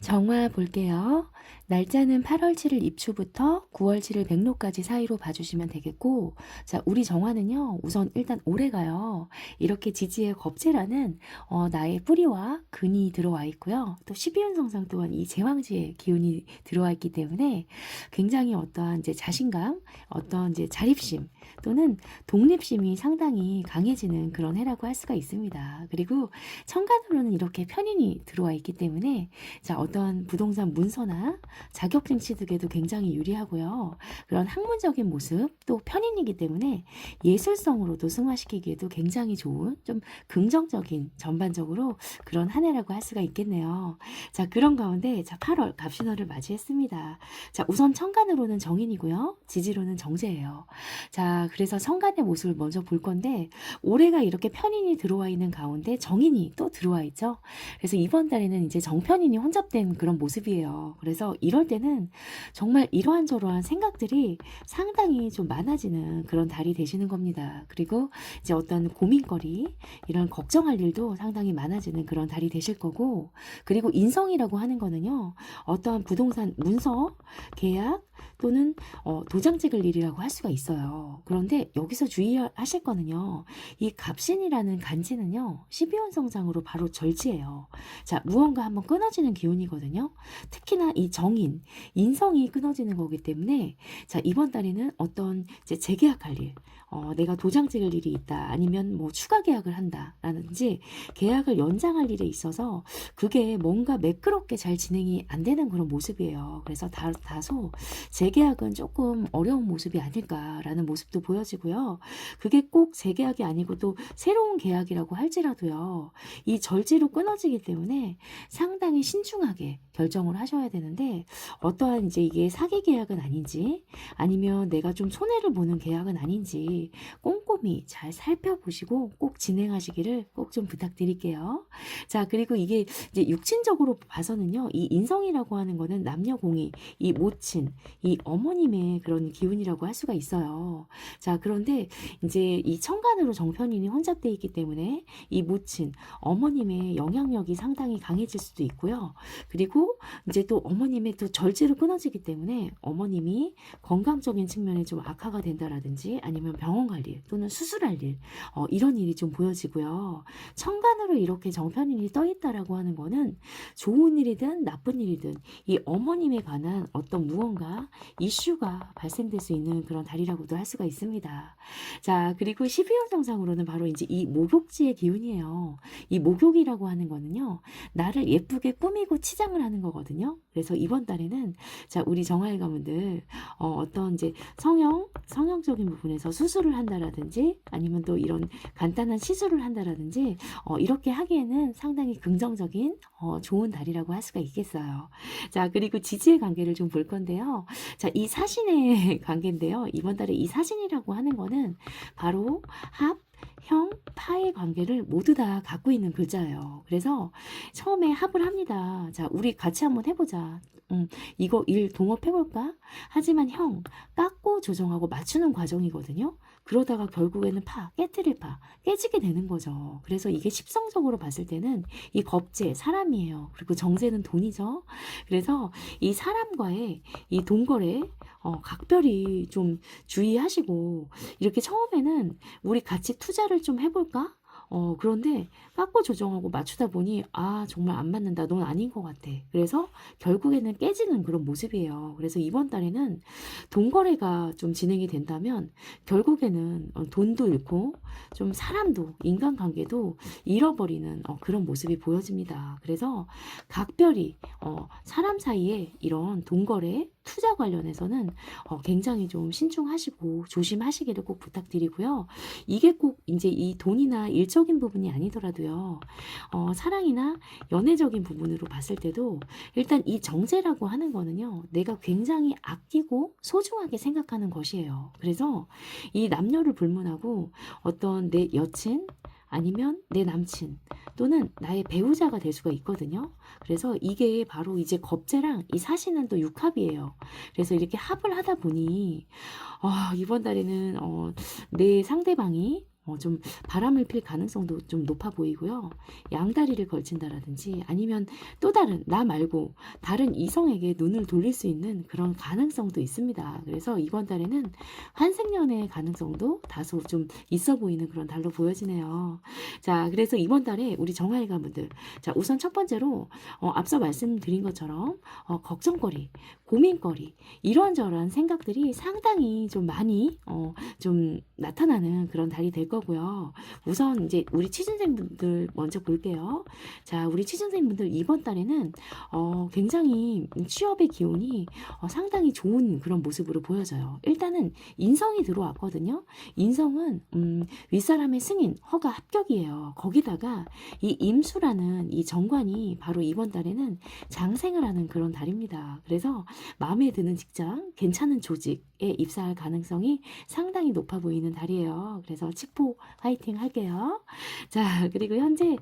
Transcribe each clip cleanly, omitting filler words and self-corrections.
정화 볼게요. 날짜는 8월 7일 입추부터 9월 7일 백로까지 사이로 봐주시면 되겠고, 자, 우리 정화는요, 우선 일단 올해가요, 이렇게 지지의 겁재라는 나의 뿌리와 근이 들어와 있고요. 또 12운 성상 또한 이 제왕지의 기운이 들어와 있기 때문에 굉장히 어떠한 이제 자신감, 어떤 이제 자립심 또는 독립심이 상당히 강해지는 그런 해라고 할 수가 있습니다. 그리고 천간으로는 이렇게 편인이 들어와 있기 때문에 자, 어떤 부동산 문서나 자격증 취득에도 굉장히 유리하고요. 그런 학문적인 모습, 또 편인이기 때문에 예술성으로도 승화시키기에도 굉장히 좋은 좀 긍정적인 전반적으로 그런 한 해라고 할 수가 있겠네요. 자, 그런 가운데 자, 8월 갑신월을 맞이했습니다. 자, 우선 천간으로는 정인이고요. 지지로는 정제예요. 자, 그래서 천간의 모습을 먼저 볼 건데 올해가 이렇게 편인이 들어와 있는 가운데 정인이 또 들어와 있죠. 그래서 이번 달에는 이제 정편인이 혼잡된 그런 모습이에요. 그래서 이럴 때는 정말 이러한저러한 생각들이 상당히 좀 많아지는 그런 달이 되시는 겁니다. 그리고 이제 어떤 고민거리, 이런 걱정할 일도 상당히 많아지는 그런 달이 되실 거고, 그리고 인성이라고 하는 거는요, 어떠한 부동산 문서, 계약, 또는 도장 찍을 일이라고 할 수가 있어요. 그런데 여기서 주의하실 거는요, 이 갑신이라는 간지는요, 12원 성상으로 바로 절지예요. 자, 무언가 한번 끊어지는 기운이거든요. 특히나 이 정인, 인성이 끊어지는 거기 때문에 자, 이번 달에는 어떤 이제 재계약할 일, 내가 도장 찍을 일이 있다, 아니면 뭐 추가 계약을 한다라든지 계약을 연장할 일에 있어서 그게 뭔가 매끄럽게 잘 진행이 안 되는 그런 모습이에요. 그래서 다소 재계약은 조금 어려운 모습이 아닐까라는 모습도 보여지고요. 그게 꼭 재계약이 아니고 또 새로운 계약이라고 할지라도요. 이 절지로 끊어지기 때문에 상당히 신중하게 결정을 하셔야 되는데 어떠한 이제 이게 사기 계약은 아닌지 아니면 내가 좀 손해를 보는 계약은 아닌지 꼼꼼히 잘 살펴보시고 꼭 진행하시기를 꼭 좀 부탁드릴게요. 자, 그리고 이게 이제 육친적으로 봐서는요, 이 인성이라고 하는 거는 남녀 공이, 이 모친, 이 어머님의 그런 기운이라고 할 수가 있어요. 자, 그런데 이제 이 천간으로 정편인이 혼잡되어 있기 때문에 이 모친, 어머님의 영향력이 상당히 강해질 수도 있고요. 그리고 이제 또 어머님의 또 절제로 끊어지기 때문에 어머님이 건강적인 측면에 좀 악화가 된다라든지 아니면 병원 갈 일 또는 수술할 일 이런 일이 좀 보여지고요. 천간으로 이렇게 정편인이 떠 있다라고 하는 거는 좋은 일이든 나쁜 일이든 이 어머님에 관한 어떤 무언가 이슈가 발생될 수 있는 그런 달이라고도 할 수가 있습니다. 자, 그리고 12월 정상으로는 바로 이제 이 목욕지의 기운이에요. 이 목욕이라고 하는 거는요, 나를 예쁘게 꾸미고 치장을 하는 거거든요. 그래서 이번 달에는 자, 우리 정화의 가문들 어떤 이제 성형적인 부분에서 수술을 한다라든지 아니면 또 이런 간단한 시술을 한다라든지 이렇게 하기에는 상당히 긍정적인 좋은 달이라고 할 수가 있겠어요. 자, 그리고 지지의 관계를 좀 볼 건데요. 자, 이 사신의 관계인데요. 이번 달에 이 사신이라고 하는 거는 바로 합, 형, 파의 관계를 모두 다 갖고 있는 글자예요. 그래서 처음에 합을 합니다. 자, 우리 같이 한번 해보자. 이거 일 동업해볼까? 하지만 형, 깎고 조정하고 맞추는 과정이거든요. 그러다가 결국에는 깨트릴 깨지게 되는 거죠. 그래서 이게 십성적으로 봤을 때는 이 겁재, 사람이에요. 그리고 정제는 돈이죠. 그래서 이 사람과의 이 돈거래, 각별히 좀 주의하시고, 이렇게 처음에는 우리 같이 투자를 좀 해볼까? 그런데 깎고 조정하고 맞추다 보니 정말 안 맞는다. 넌 아닌 것 같아. 그래서 결국에는 깨지는 그런 모습이에요. 그래서 이번 달에는 돈 거래가 좀 진행이 된다면 결국에는 돈도 잃고 좀 사람도 인간관계도 잃어버리는 그런 모습이 보여집니다. 그래서 각별히 사람 사이에 이런 돈 거래 투자 관련해서는 굉장히 좀 신중하시고 조심하시기를 꼭 부탁드리고요. 이게 꼭 이제 이 돈이나 일적인 부분이 아니더라도요. 사랑이나 연애적인 부분으로 봤을 때도 일단 이 정제라고 하는 거는요. 내가 굉장히 아끼고 소중하게 생각하는 것이에요. 그래서 이 남녀를 불문하고 어떤 내 여친 아니면 내 남친 또는 나의 배우자가 될 수가 있거든요. 그래서 이게 바로 이제 겁재랑 이 사신은 또 육합이에요. 그래서 이렇게 합을 하다 보니 이번 달에는 내 상대방이 좀 바람을 필 가능성도 좀 높아 보이고요. 양다리를 걸친다라든지 아니면 또 다른 나 말고 다른 이성에게 눈을 돌릴 수 있는 그런 가능성도 있습니다. 그래서 이번 달에는 환생연애의 가능성도 다소 좀 있어 보이는 그런 달로 보여지네요. 자, 그래서 이번 달에 우리 정화의 가문들, 자, 우선 첫 번째로 앞서 말씀드린 것처럼 걱정거리, 고민거리, 이런저런 생각들이 상당히 좀 많이 좀 나타나는 그런 달이 될 거고요. 우선 이제 우리 취준생분들 먼저 볼게요. 자, 우리 취준생분들 이번 달에는 굉장히 취업의 기운이 상당히 좋은 그런 모습으로 보여져요. 일단은 인성이 들어왔거든요. 인성은 윗사람의 승인, 허가, 합격이에요. 거기다가 이 임수라는 이 정관이 바로 이번 달에는 장생을 하는 그런 달입니다. 그래서 마음에 드는 직장, 괜찮은 조직에 입사할 가능성이 상당히 높아 보이는 달이에요. 그래서 칙포 화이팅 할게요. 자, 그리고 현재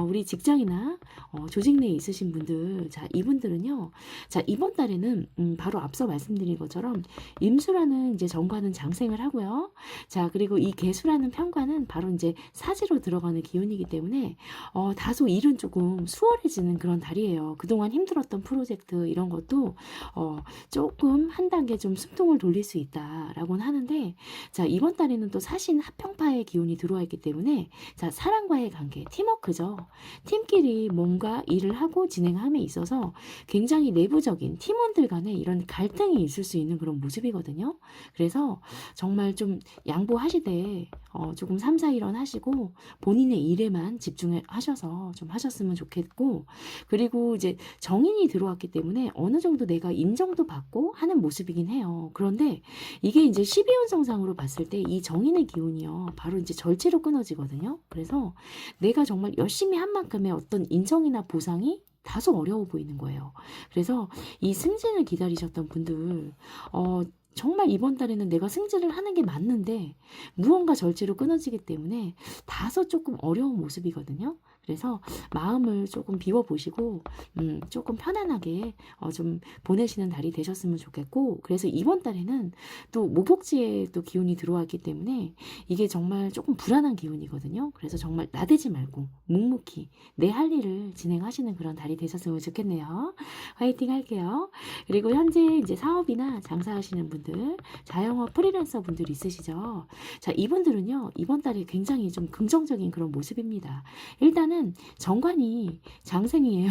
우리 직장이나 조직 내에 있으신 분들, 자, 이분들은요. 자, 이번 달에는 바로 앞서 말씀드린 것처럼 임수라는 이제 정관은 장생을 하고요. 자, 그리고 이 계수라는 편관은 바로 이제 사지로 들어가는 기운이기 때문에 다소 일은 조금 수월해지는 그런 달이에요. 그동안 힘들었던 프로젝트 이런 것도 조금 한 단계 좀 숨통을 돌릴 수 있다라고는 하는데, 자, 이번 달에는 또 사신 합평파의 기운이 들어와 있기 때문에, 자, 사람과의 관계, 팀워크죠. 팀끼리 뭔가 일을 하고 진행함에 있어서 굉장히 내부적인 팀원들 간에 이런 갈등이 있을 수 있는 그런 모습이거든요. 그래서 정말 좀 양보하시되 조금 3, 4일원 하시고 본인의 일에만 집중을 하셔서 좀 하셨으면 좋겠고, 그리고 이제 정인이 들어왔기 때문에 어느 정도 내가 인정도 받고 하는 모습이긴 해요. 그런데 이게 이제 12운성상으로 봤을 때 이 정인의 기운이요. 바로 이제 절제로 끊어지거든요. 그래서 내가 정말 열심히 한 만큼의 어떤 인정이나 보상이 다소 어려워 보이는 거예요. 그래서 이 승진을 기다리셨던 분들, 정말 이번 달에는 내가 승진을 하는 게 맞는데 무언가 절제로 끊어지기 때문에 다소 조금 어려운 모습이거든요. 그래서 마음을 조금 비워보시고 조금 편안하게 좀 보내시는 달이 되셨으면 좋겠고, 그래서 이번 달에는 또 목욕지에 또 기운이 들어왔기 때문에 이게 정말 조금 불안한 기운이거든요. 그래서 정말 나대지 말고 묵묵히 내 할 일을 진행하시는 그런 달이 되셨으면 좋겠네요. 화이팅 할게요. 그리고 현재 이제 사업이나 장사하시는 분들, 자영업 프리랜서 분들 있으시죠? 자, 이분들은요, 이번 달에 굉장히 좀 긍정적인 그런 모습입니다. 일단은 정관이 장생이에요.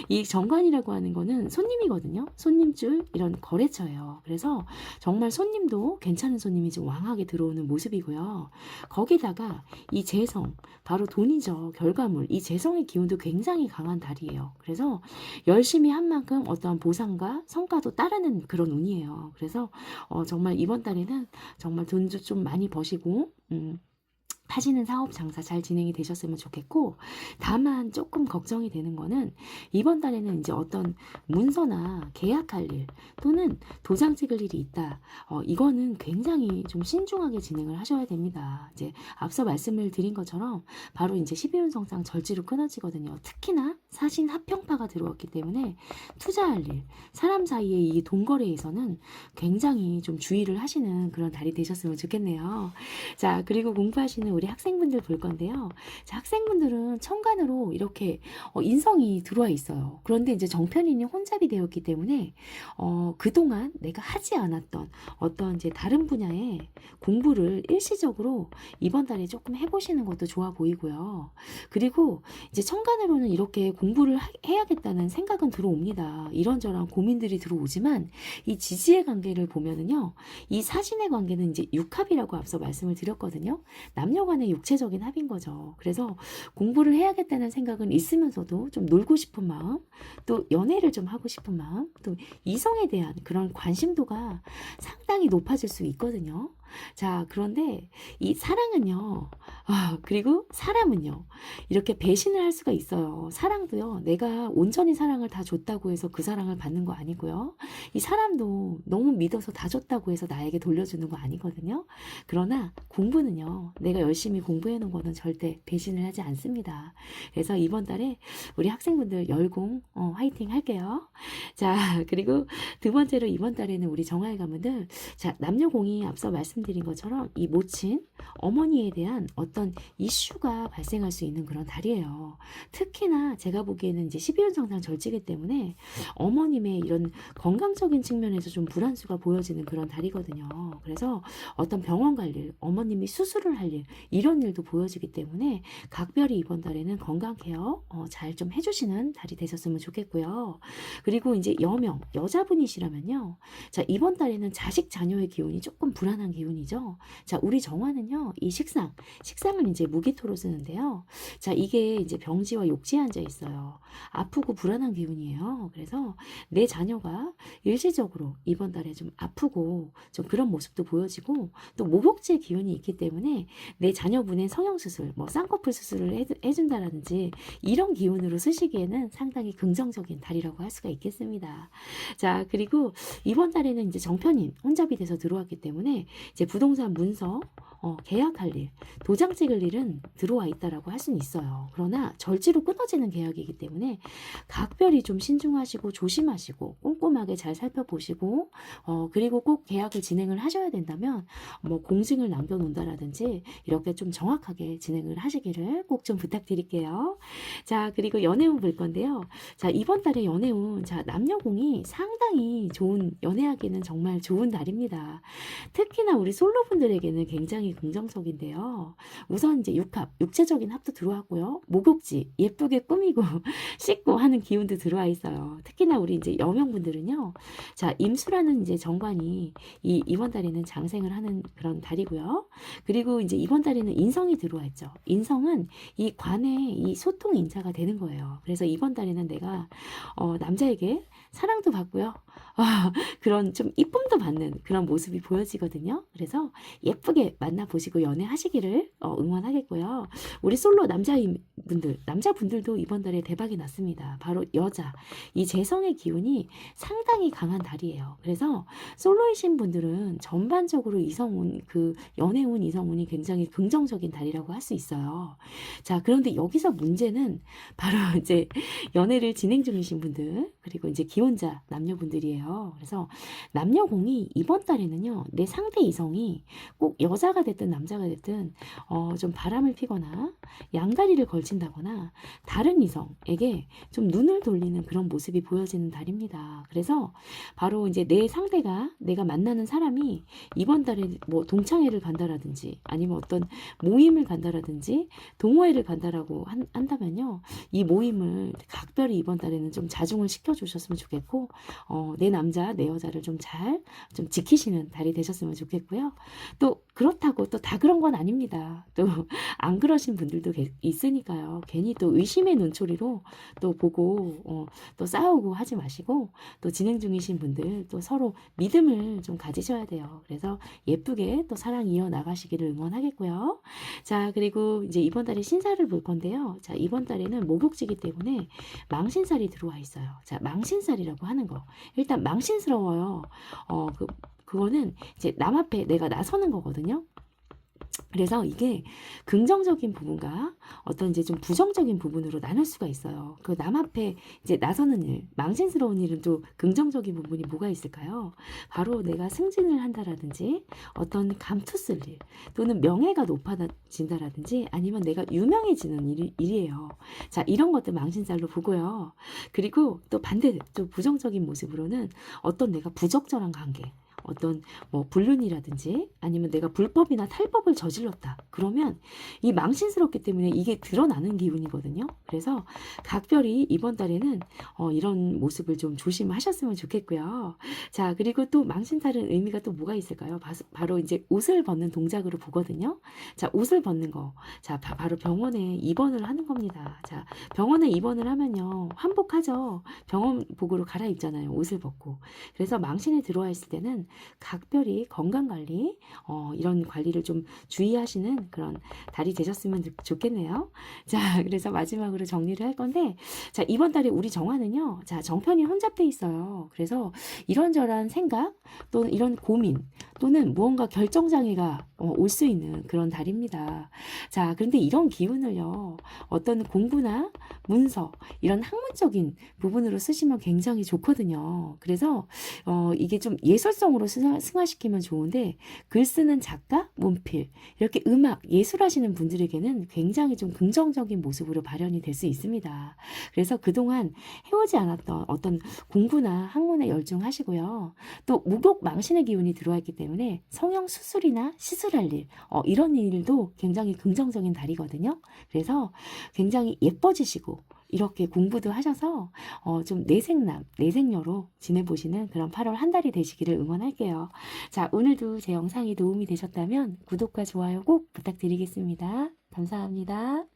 이 정관이라고 하는 거는 손님이거든요. 손님줄 이런 거래처예요. 그래서 정말 손님도 괜찮은 손님이 좀 왕하게 들어오는 모습이고요. 거기다가 이 재성, 바로 돈이죠. 결과물, 이 재성의 기운도 굉장히 강한 달이에요. 그래서 열심히 한 만큼 어떠한 보상과 성과도 따르는 그런 운이에요. 그래서 정말 이번 달에는 정말 돈도 좀 많이 버시고 하시는 사업 장사 잘 진행이 되셨으면 좋겠고, 다만 조금 걱정이 되는 거는 이번 달에는 이제 어떤 문서나 계약할 일 또는 도장 찍을 일이 있다. 이거는 굉장히 좀 신중하게 진행을 하셔야 됩니다. 이제 앞서 말씀을 드린 것처럼 바로 이제 12운성상 절지로 끊어지거든요. 특히나 사신 합평파가 들어왔기 때문에 투자할 일, 사람 사이의 이 돈거래에서는 굉장히 좀 주의를 하시는 그런 달이 되셨으면 좋겠네요. 자, 그리고 공부하시는 우리 학생분들 볼 건데요. 자, 학생분들은 천간으로 이렇게 인성이 들어와 있어요. 그런데 이제 정편인이 혼잡이 되었기 때문에 그동안 내가 하지 않았던 어떤 이제 다른 분야의 공부를 일시적으로 이번 달에 조금 해보시는 것도 좋아 보이고요. 그리고 이제 천간으로는 이렇게 공부를 해야겠다는 생각은 들어옵니다. 이런저런 고민들이 들어오지만 이 지지의 관계를 보면은요, 이 사신의 관계는 이제 육합이라고 앞서 말씀을 드렸거든요. 남녀 간의 육체적인 합인 거죠. 그래서 공부를 해야겠다는 생각은 있으면서도 좀 놀고 싶은 마음, 또 연애를 좀 하고 싶은 마음, 또 이성에 대한 그런 관심도가 상당히 높아질 수 있거든요. 자, 그런데 이 사랑은요, 그리고 사람은요, 이렇게 배신을 할 수가 있어요. 사랑도요, 내가 온전히 사랑을 다 줬다고 해서 그 사랑을 받는 거 아니고요. 이 사람도 너무 믿어서 다 줬다고 해서 나에게 돌려주는 거 아니거든요. 그러나 공부는요, 내가 열심히 공부해 놓은 거는 절대 배신을 하지 않습니다. 그래서 이번 달에 우리 학생분들 열공 화이팅 할게요. 자, 그리고 두 번째로 이번 달에는 우리 정화의 가문들, 자, 남녀공이 앞서 말씀 말씀드린 것처럼 이 모친, 어머니에 대한 어떤 이슈가 발생할 수 있는 그런 달이에요. 특히나 제가 보기에는 이제 12운 정상 절지기 때문에 어머님의 이런 건강적인 측면에서 좀 불안수가 보여지는 그런 달이거든요. 그래서 어떤 병원 갈 일, 어머님이 수술을 할 일, 이런 일도 보여지기 때문에 각별히 이번 달에는 건강 케어 잘 좀 해주시는 달이 되셨으면 좋겠고요. 그리고 이제 여명, 여자분이시라면요. 자, 이번 달에는 자식 자녀의 기운이 조금 불안한 기운이죠. 자, 우리 정화는요, 이 식상을 이제 무기토로 쓰는데요. 자, 이게 이제 병지와 욕지에 앉아 있어요. 아프고 불안한 기운이에요. 그래서 내 자녀가 일시적으로 이번 달에 좀 아프고 좀 그런 모습도 보여지고, 또 모복지의 기운이 있기 때문에 내 자녀분의 성형수술, 뭐 쌍꺼풀 수술을 해준다라든지 이런 기운으로 쓰시기에는 상당히 긍정적인 달이라고 할 수가 있겠습니다. 자, 그리고 이번 달에는 이제 정편인 혼잡이 돼서 들어왔기 때문에 이제 부동산 문서, 계약할 일, 도장 찍을 일은 들어와 있다라고 할 수는 있어요. 그러나 절지로 끊어지는 계약이기 때문에 각별히 좀 신중하시고 조심하시고 꼼꼼하게 잘 살펴보시고, 그리고 꼭 계약을 진행을 하셔야 된다면 뭐 공증을 남겨놓는다라든지 이렇게 좀 정확하게 진행을 하시기를 꼭 좀 부탁드릴게요. 자, 그리고 연애운 볼 건데요. 자, 이번 달에 연애운, 자, 남녀공이 상당히 좋은, 연애하기는 정말 좋은 달입니다. 특히나 우리 솔로분들에게는 굉장히 긍정적인데요. 우선 이제 육합, 육체적인 합도 들어왔고요. 목욕지 예쁘게 꾸미고 씻고 하는 기운도 들어와 있어요. 특히나 우리 이제 여명분들은요. 자, 임수라는 이제 정관이 이번 달에는 장생을 하는 그런 달이고요. 그리고 이제 이번 달에는 인성이 들어와 있죠. 인성은 이 관의 이 소통 인자가 되는 거예요. 그래서 이번 달에는 내가 남자에게 사랑도 받고요. 그런 좀 이쁨도 받는 그런 모습이 보여지거든요. 그래서 예쁘게 만나보시고 연애하시기를 응원하겠고요. 우리 솔로 남자분들도 이번 달에 대박이 났습니다. 바로 여자, 이 재성의 기운이 상당히 강한 달이에요. 그래서 솔로이신 분들은 전반적으로 이성운, 연애운 이성운이 굉장히 긍정적인 달이라고 할 수 있어요. 자, 그런데 여기서 문제는 바로 이제 연애를 진행 중이신 분들, 그리고 이제 기혼자 남녀분들이에요. 그래서 남녀공이 이번 달에는요, 내 상대 이성이 꼭 여자가 됐든 남자가 됐든 좀 바람을 피거나 양다리를 걸친다거나 다른 이성에게 좀 눈을 돌리는 그런 모습이 보여지는 달입니다. 그래서 바로 이제 내 상대가, 내가 만나는 사람이 이번 달에 뭐 동창회를 간다라든지 아니면 어떤 모임을 간다라든지 동호회를 간다라고 한다면요, 이 모임을 각별히 이번 달에는 좀 자중을 시켜주셨으면 좋겠고, 내 남자, 내 여자를 좀 잘 좀 지키시는 달이 되셨으면 좋겠고요. 또 그렇다고 또 다 그런 건 아닙니다. 또 안 그러신 분들도 있으니까요. 괜히 또 의심의 눈초리로 또 보고 또 싸우고 하지 마시고, 또 진행 중이신 분들 또 서로 믿음을 좀 가지셔야 돼요. 그래서 예쁘게 또 사랑 이어 나가시기를 응원하겠고요. 자, 그리고 이제 이번 달에 신살을 볼 건데요. 자, 이번 달에는 모복지기 때문에 망신살이 들어와 있어요. 자, 망신살이라고 하는 거, 일단 망신스러워요. 그거는 이제 남 앞에 내가 나서는 거거든요. 그래서 이게 긍정적인 부분과 어떤 이제 좀 부정적인 부분으로 나눌 수가 있어요. 그 남 앞에 이제 나서는 일, 망신스러운 일은 또 긍정적인 부분이 뭐가 있을까요? 바로 내가 승진을 한다라든지 어떤 감투 쓸 일, 또는 명예가 높아진다라든지 아니면 내가 유명해지는 일이에요. 자, 이런 것들 망신살로 보고요. 그리고 또 반대, 또 부정적인 모습으로는 어떤 내가 부적절한 관계, 어떤 뭐 불륜이라든지 아니면 내가 불법이나 탈법을 저질렀다. 그러면 이 망신스럽기 때문에 이게 드러나는 기운이거든요. 그래서 각별히 이번 달에는 이런 모습을 좀 조심하셨으면 좋겠고요. 자, 그리고 또 망신살은 의미가 또 뭐가 있을까요? 바로 이제 옷을 벗는 동작으로 보거든요. 자, 옷을 벗는 거. 자, 바로 병원에 입원을 하는 겁니다. 자, 병원에 입원을 하면요, 환복하죠. 병원복으로 갈아입잖아요. 옷을 벗고. 그래서 망신에 들어와 있을 때는 각별히 건강관리, 이런 관리를 좀 주의하시는 그런 달이 되셨으면 좋겠네요. 자, 그래서 마지막으로 정리를 할 건데, 자, 이번 달에 우리 정화는요, 자, 정편이 혼잡돼 있어요. 그래서 이런저런 생각 또는 이런 고민 또는 무언가 결정장애가 올 수 있는 그런 달입니다. 자, 그런데 이런 기운을요, 어떤 공부나 문서, 이런 학문적인 부분으로 쓰시면 굉장히 좋거든요. 그래서, 이게 좀 예술성으로 승화시키면 좋은데, 글 쓰는 작가, 문필, 이렇게 음악, 예술 하시는 분들에게는 굉장히 좀 긍정적인 모습으로 발현이 될 수 있습니다. 그래서 그동안 해오지 않았던 어떤 공부나 학문에 열중하시고요. 또 목욕 망신의 기운이 들어와 있기 때문에 성형 수술이나 시술할 일, 이런 일도 굉장히 긍정적인 달이거든요. 그래서 굉장히 예뻐지시고 이렇게 공부도 하셔서 좀 내생남, 내생녀로 지내보시는 그런 8월 한 달이 되시기를 응원할게요. 자, 오늘도 제 영상이 도움이 되셨다면 구독과 좋아요 꼭 부탁드리겠습니다. 감사합니다.